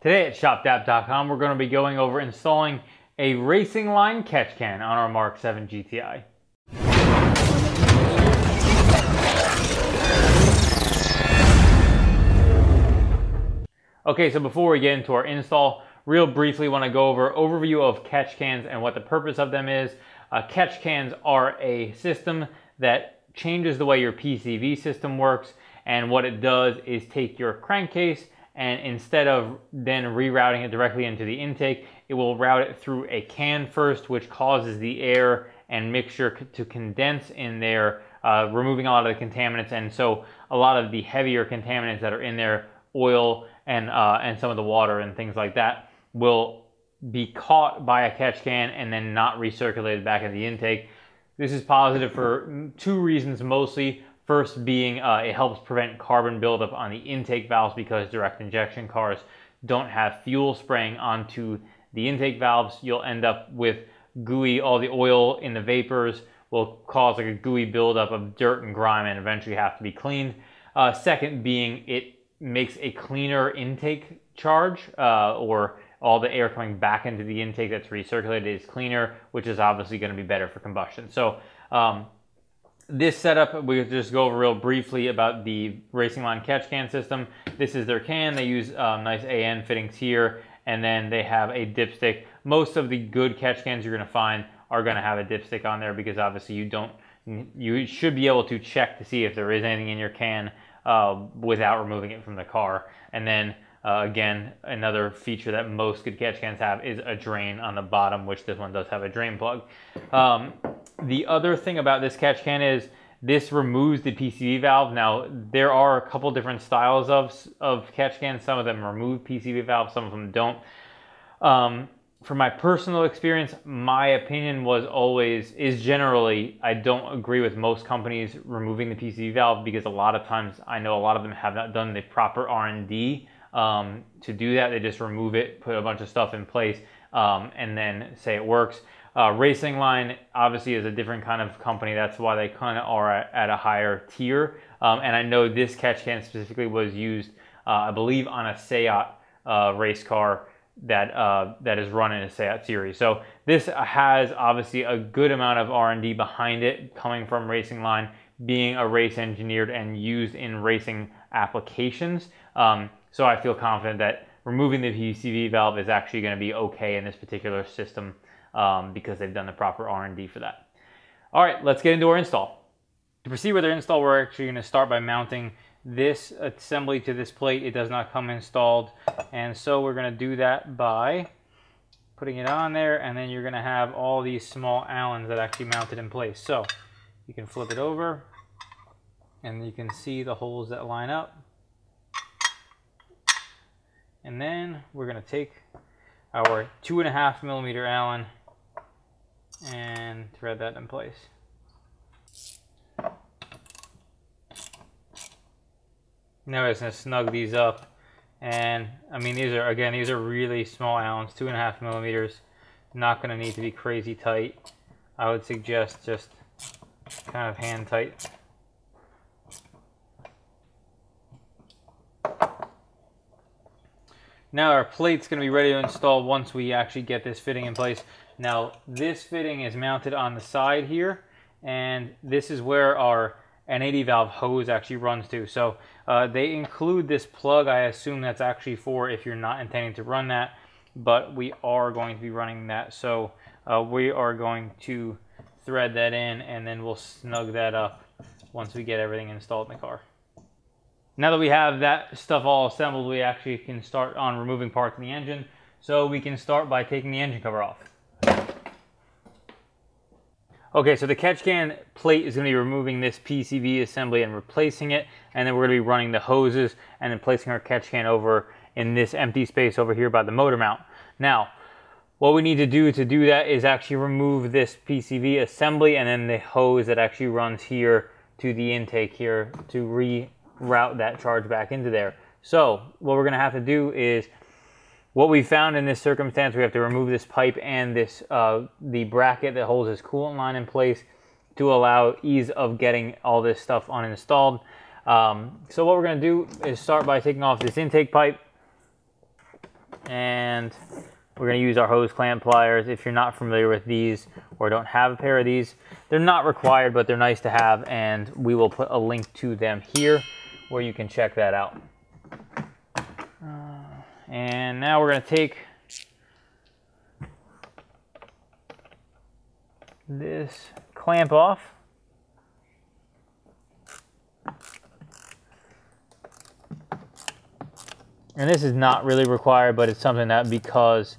Today at shopdap.com we're going to be going over installing a Racingline catch can on our MK7 GTI. Okay, so before we get into our install, real briefly want to go over overview of catch cans and what the purpose of them is. Catch cans are a system that changes the way your PCV system works, and what it does is take your crankcase and instead of then rerouting it directly into the intake, it will route it through a can first, which causes the air and mixture to condense in there, removing a lot of the contaminants. And so a lot of the heavier contaminants that are in there, oil and some of the water and things like that, will be caught by a catch can and then not recirculated back in the intake. This is positive for two reasons mostly. First being it helps prevent carbon buildup on the intake valves because direct injection cars don't have fuel spraying onto the intake valves. You'll end up with gooey, all the oil in the vapors will cause like a gooey buildup of dirt and grime and eventually have to be cleaned. Second being it makes a cleaner intake charge, or all the air coming back into the intake that's recirculated is cleaner, which is obviously going to be better for combustion. So this setup, we'll just go over real briefly about the Racingline catch can system. This is their can. They use nice AN fittings here, and then they have a dipstick. Most of the good catch cans you're going to find are going to have a dipstick on there because obviously you should be able to check to see if there is anything in your can without removing it from the car. And then again, another feature that most good catch cans have is a drain on the bottom, which this one does have a drain plug. The other thing about this catch can is this removes the PCV valve. Now, there are a couple different styles of catch cans. Some of them remove PCV valves, some of them don't. From my personal experience, my opinion is generally, I don't agree with most companies removing the PCV valve because a lot of times I know a lot of them have not done the proper R&D to do that. They just remove it, put a bunch of stuff in place, and then say it works. Racingline obviously is a different kind of company. That's why they kind of are at a higher tier. And I know this catch can specifically was used, I believe, on a Seat race car that is run in a Seat series. So this has obviously a good amount of R&D behind it, coming from Racingline, being a race engineered and used in racing applications. So I feel confident that removing the PCV valve is actually going to be okay in this particular system because they've done the proper R&D for that. All right, let's get into our install. To proceed with our install, we're actually going to start by mounting this assembly to this plate. It does not come installed, and so we're going to do that by putting it on there, and then you're going to have all these small Allens that actually mount it in place. So you can flip it over, and you can see the holes that line up. And then we're going to take our 2.5mm Allen and thread that in place. Now we're just going to snug these up. And I mean, these are really small Allens, 2.5mm. Not going to need to be crazy tight. I would suggest just kind of hand tight. Now our plate's going to be ready to install once we actually get this fitting in place. Now this fitting is mounted on the side here, and this is where our N80 valve hose actually runs to. So they include this plug. I assume that's actually for if you're not intending to run that, but we are going to be running that. So we are going to thread that in, and then we'll snug that up once we get everything installed in the car. Now that we have that stuff all assembled, we actually can start on removing parts in the engine. So we can start by taking the engine cover off. Okay, so the catch can plate is going to be removing this PCV assembly and replacing it, and then we're going to be running the hoses and then placing our catch can over in this empty space over here by the motor mount. Now, what we need to do that is actually remove this PCV assembly and then the hose that actually runs here to the intake here to reroute that charge back into there. So what we're going to have to do is, what we found in this circumstance, we have to remove this pipe and this the bracket that holds this coolant line in place to allow ease of getting all this stuff uninstalled. So what we're going to do is start by taking off this intake pipe. And we're going to use our hose clamp pliers. If you're not familiar with these or don't have a pair of these, they're not required, but they're nice to have, and we will put a link to them here where you can check that out. And now we're going to take this clamp off. And this is not really required, but it's something that because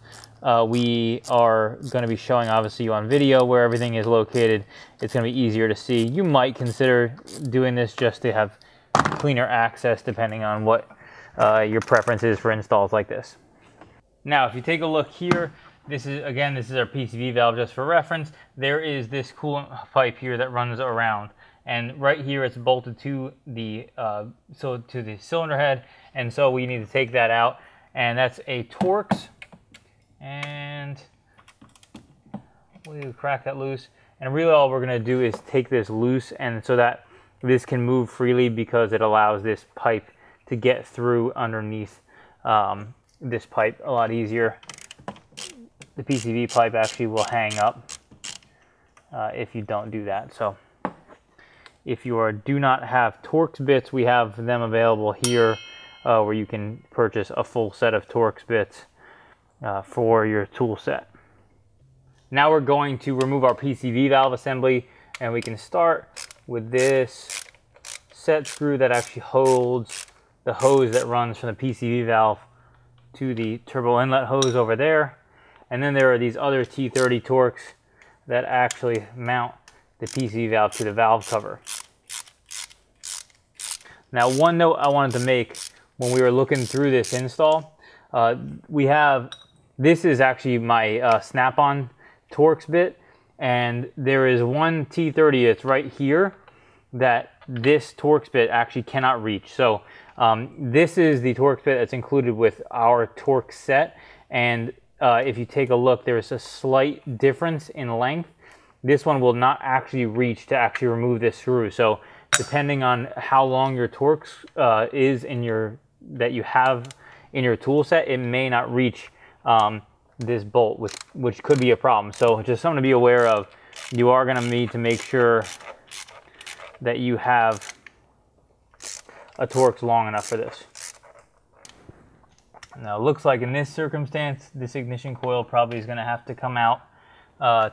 we are going to be showing obviously you on video where everything is located, it's going to be easier to see. You might consider doing this just to have cleaner access depending on what your preference is for installs like this. Now, if you take a look here, this is our PCV valve just for reference. There is this coolant pipe here that runs around, and right here it's bolted to the cylinder head, and so we need to take that out, and that's a Torx, and we'll crack that loose. And really all we're going to do is take this loose, and so that this can move freely, because it allows this pipe to get through underneath this pipe a lot easier. The PCV pipe actually will hang up if you don't do that. So if you do not have Torx bits, we have them available here where you can purchase a full set of Torx bits for your tool set. Now we're going to remove our PCV valve assembly, and we can start with this set screw that actually holds the hose that runs from the PCV valve to the turbo inlet hose over there. And then there are these other T30 Torx that actually mount the PCV valve to the valve cover. Now, one note I wanted to make when we were looking through this install, this is actually my snap-on Torx bit, and there is one T30 that's right here that this Torx bit actually cannot reach. So this is the Torx bit that's included with our Torx set, and if you take a look, there's a slight difference in length. This one will not actually reach to actually remove this screw. So depending on how long your Torx is that you have in your tool set, it may not reach this bolt, which could be a problem. So just something to be aware of. You are going to need to make sure that you have a Torx long enough for this. Now, it looks like in this circumstance, this ignition coil probably is going to have to come out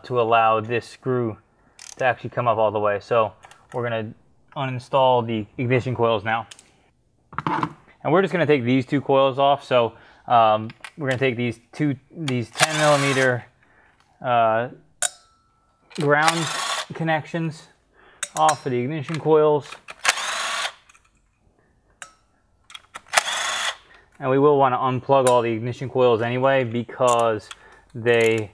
to allow this screw to actually come up all the way. So we're going to uninstall the ignition coils now. And we're just going to take these two coils off. So we're going to take these 10 millimeter ground connections off for the ignition coils. And we will want to unplug all the ignition coils anyway, because you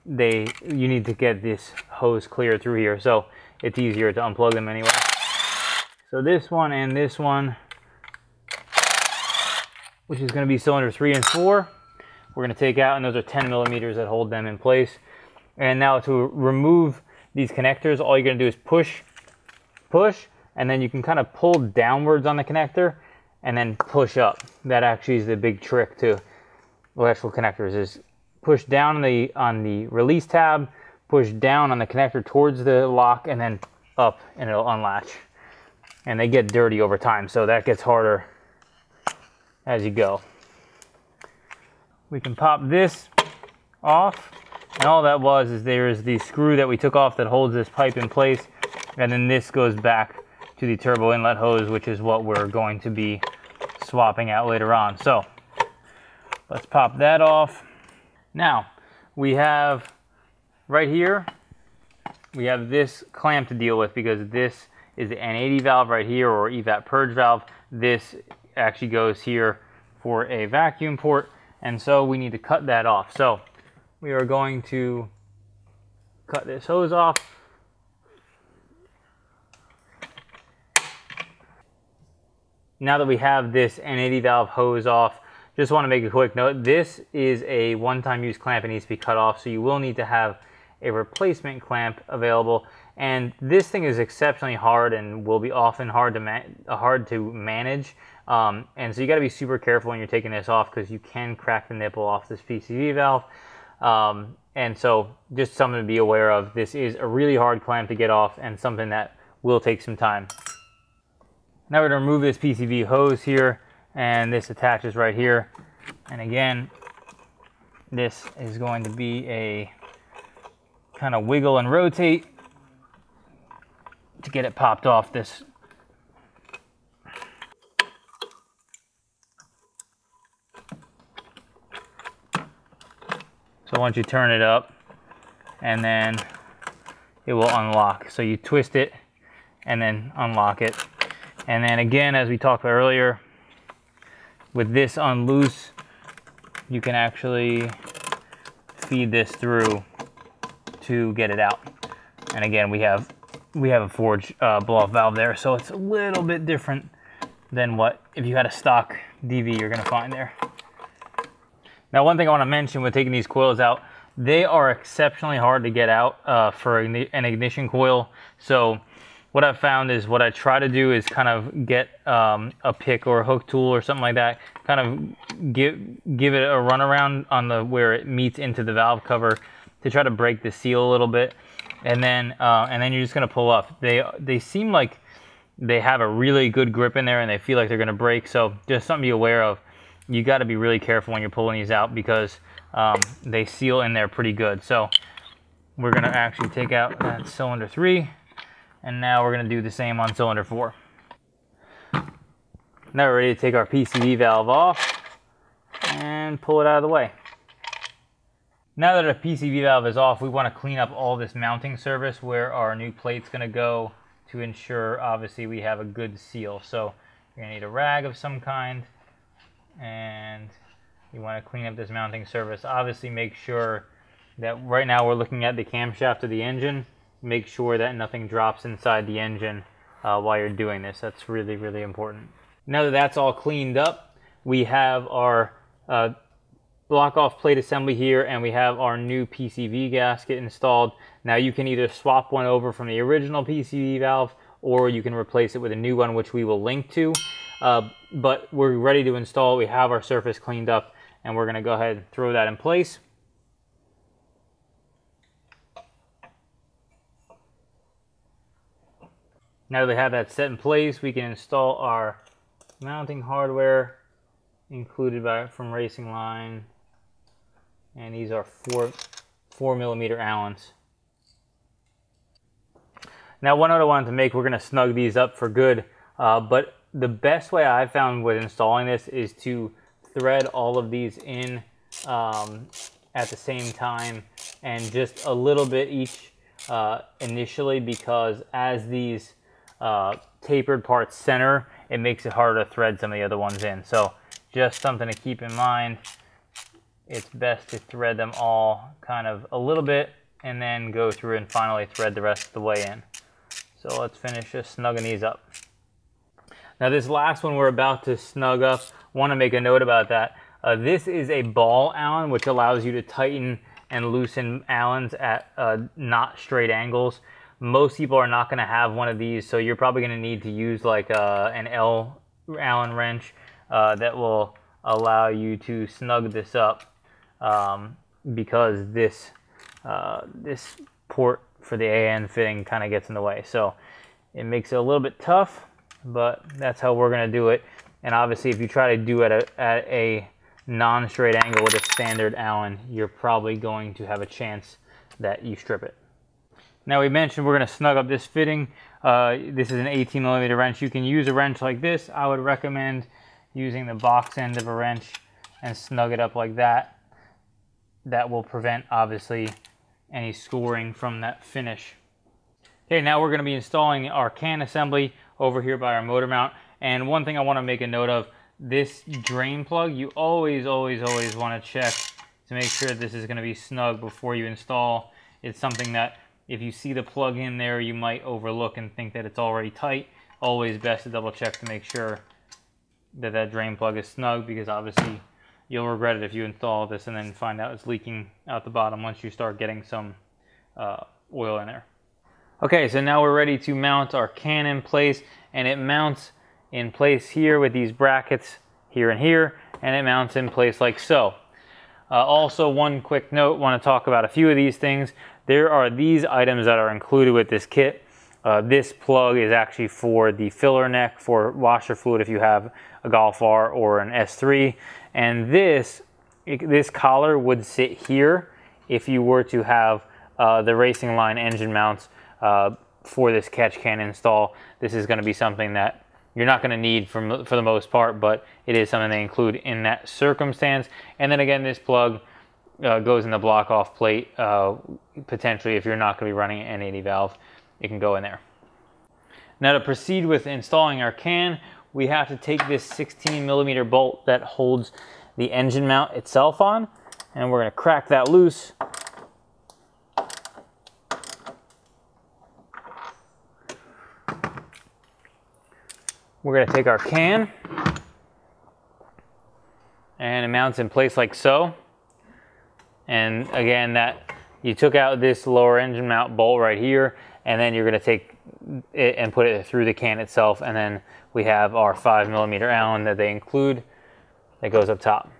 need to get this hose clear through here. So it's easier to unplug them anyway. So this one and this one, which is going to be cylinder 3 and 4, we're going to take out, and those are 10 millimeters that hold them in place. And now to remove these connectors, all you're going to do is push, and then you can kind of pull downwards on the connector and then push up. That actually is the big trick to electrical connectors, is push down on the release tab, push down on the connector towards the lock, and then up, and it'll unlatch. And they get dirty over time, so that gets harder as you go. We can pop this off, and all that is there's the screw that we took off that holds this pipe in place, and then this goes back to the turbo inlet hose, which is what we're going to be swapping out later on. So let's pop that off. Now we have right here, we have this clamp to deal with, because this is the N80 valve right here, or evap purge valve. This actually goes here for a vacuum port, and so we need to cut that off. So we are going to cut this hose off. Now that we have this N80 valve hose off, just want to make a quick note. This is a one-time use clamp. It needs to be cut off, so you will need to have a replacement clamp available. And this thing is exceptionally hard and will be often hard to manage And so you got to be super careful when you're taking this off, because you can crack the nipple off this PCV valve. And so just something to be aware of. This is a really hard clamp to get off and something that will take some time. Now we're going to remove this PCV hose here, and this attaches right here. And again, this is going to be a kind of wiggle and rotate to get it popped off this. So once you turn it up, and then it will unlock. So you twist it and then unlock it. And then again, as we talked about earlier, with this on loose, you can actually feed this through to get it out. And again, we have a forged blow-off valve there, so it's a little bit different than what if you had a stock DV you're gonna find there. Now, one thing I want to mention with taking these coils out, they are exceptionally hard to get out for an ignition coil. So what I've found is, what I try to do is kind of get a pick or a hook tool or something like that, kind of give it a run around on the where it meets into the valve cover to try to break the seal a little bit, and then you're just gonna pull up. They seem like they have a really good grip in there, and they feel like they're gonna break. So just something to be aware of. You got to be really careful when you're pulling these out, because they seal in there pretty good. So we're going to actually take out that cylinder 3, and now we're going to do the same on cylinder 4. Now we're ready to take our PCV valve off and pull it out of the way. Now that our PCV valve is off, we want to clean up all this mounting surface where our new plate's going to go, to ensure obviously we have a good seal. So you're going to need a rag of some kind, and you want to clean up this mounting surface. Obviously make sure that, right now we're looking at the camshaft of the engine, make sure that nothing drops inside the engine while you're doing this. That's really, really important. Now that that's all cleaned up, we have our block off plate assembly here, and we have our new PCV gasket installed. Now you can either swap one over from the original PCV valve, or you can replace it with a new one, which we will link to. But we're ready to install. We have our surface cleaned up, and we're going to go ahead and throw that in place. Now that we have that set in place, we can install our mounting hardware included from Racingline, and these are 4mm Allens. Now, one note I wanted to make, we're going to snug these up for good, but the best way I've found with installing this is to thread all of these in at the same time, and just a little bit each initially, because as these tapered parts center, it makes it harder to thread some of the other ones in. So just something to keep in mind. It's best to thread them all kind of a little bit, and then go through and finally thread the rest of the way in. So let's finish just snugging these up. Now this last one we're about to snug up, want to make a note about that. This is a ball Allen, which allows you to tighten and loosen Allens at not straight angles. Most people are not going to have one of these, so you're probably going to need to use like an L Allen wrench that will allow you to snug this up, because this port for the AN fitting kind of gets in the way. So it makes it a little bit tough, but that's how we're going to do it. And obviously if you try to do it at a non-straight angle with a standard Allen, you're probably going to have a chance that you strip it. Now we mentioned we're going to snug up this fitting. This is an 18mm wrench. You can use a wrench like this. I would recommend using the box end of a wrench and snug it up like that. That will prevent, obviously, any scoring from that finish. Okay, now we're going to be installing our can assembly over here by our motor mount. And one thing I want to make a note of, this drain plug, you always want to check to make sure this is going to be snug before you install. It's something that if you see the plug in there, you might overlook and think that it's already tight. Always best to double check to make sure that that drain plug is snug, because obviously you'll regret it if you install this and then find out it's leaking out the bottom once you start getting some oil in there. Okay, so now we're ready to mount our can in place, and it mounts in place here with these brackets here and here, and it mounts in place like so. Also, one quick note, want to talk about a few of these things. There are these items that are included with this kit. This plug is actually for the filler neck for washer fluid if you have a Golf R or an S3. And this collar would sit here if you were to have the Racingline engine mounts for this catch can install. This is going to be something that you're not going to need for the most part, but it is something they include in that circumstance. And then again, this plug goes in the block off plate. Potentially, if you're not going to be running an N80 valve, it can go in there. Now to proceed with installing our can, we have to take this 16mm bolt that holds the engine mount itself on, and we're going to crack that loose. We're going to take our can, and it mounts in place like so. And again, that you took out this lower engine mount bolt right here, and then you're going to take it and put it through the can itself. And then we have our 5mm Allen that they include that goes up top.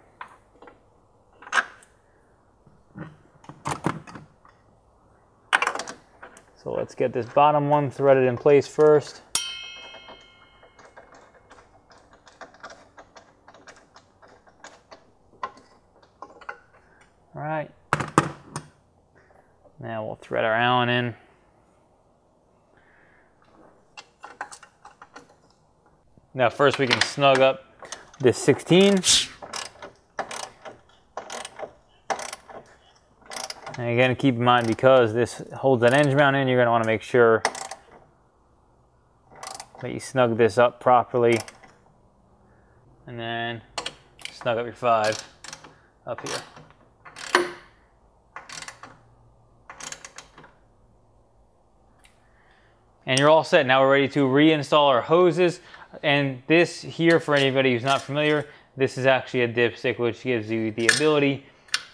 So let's get this bottom one threaded in place first. All right, now we'll thread our Allen in. Now first we can snug up this 16. And again, keep in mind, because this holds that engine mount in, you're going to want to make sure that you snug this up properly. And then snug up your 5 up here. And you're all set. Now we're ready to reinstall our hoses. And this here, for anybody who's not familiar, this is actually a dipstick, which gives you the ability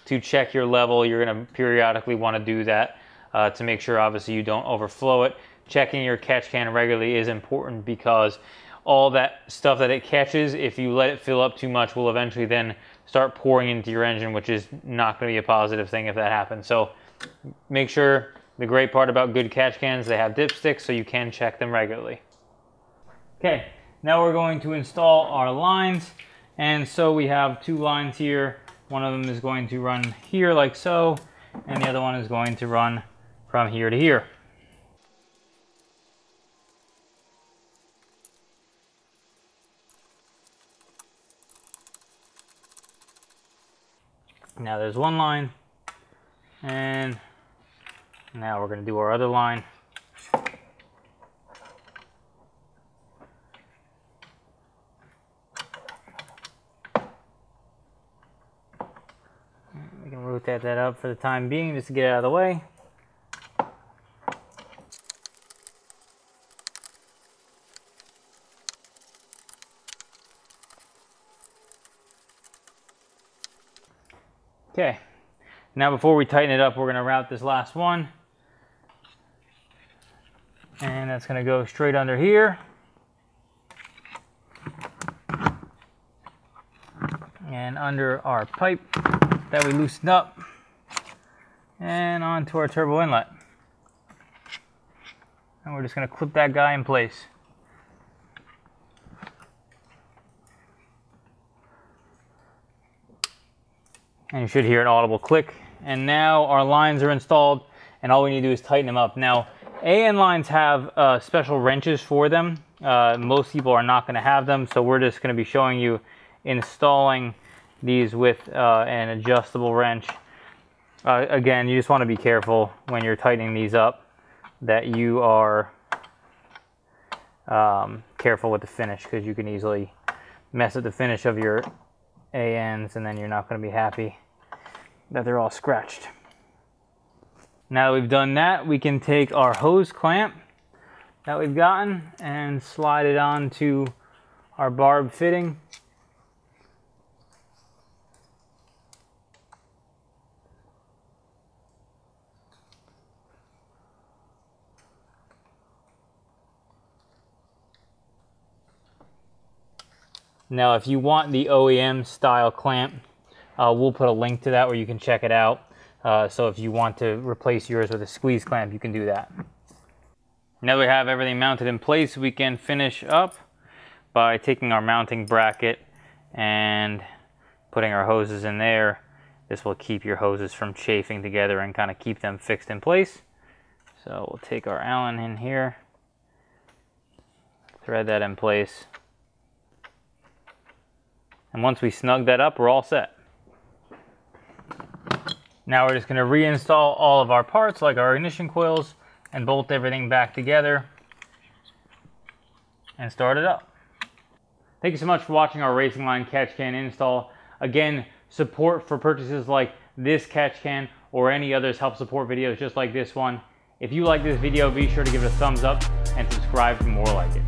to check your level. You're going to periodically want to do that to make sure, obviously, you don't overflow it. Checking your catch can regularly is important, because all that stuff that it catches, if you let it fill up too much, will eventually then start pouring into your engine, which is not going to be a positive thing if that happens. So make sure. The great part about good catch cans, they have dipsticks, so you can check them regularly. Okay, now we're going to install our lines. And so we have 2 lines here. One of them is going to run here like so, and the other one is going to run from here to here. Now there's one line, and now we're going to do our other line. We can rotate that up for the time being just to get it out of the way. Okay, now before we tighten it up, we're going to route this last one. And that's going to go straight under here. And under our pipe that we loosened up. And onto our turbo inlet. And we're just going to clip that guy in place. And you should hear an audible click. And now our lines are installed, and all we need to do is tighten them up. Now, AN lines have special wrenches for them. Most people are not going to have them, so we're just going to be showing you installing these with an adjustable wrench. Again, you just want to be careful when you're tightening these up that you are careful with the finish, because you can easily mess with the finish of your ANs, and then you're not going to be happy that they're all scratched. Now that we've done that, we can take our hose clamp that we've gotten and slide it onto our barb fitting. Now, if you want the OEM style clamp, we'll put a link to that where you can check it out. So if you want to replace yours with a squeeze clamp, you can do that. Now that we have everything mounted in place, we can finish up by taking our mounting bracket and putting our hoses in there. This will keep your hoses from chafing together and kind of keep them fixed in place. So we'll take our Allen in here, thread that in place. And once we snug that up, we're all set. Now we're just going to reinstall all of our parts, like our ignition coils, and bolt everything back together and start it up. Thank you so much for watching our Racingline catch can install. Again, support for purchases like this catch can or any others help support videos just like this one. If you like this video, be sure to give it a thumbs up and subscribe for more like it.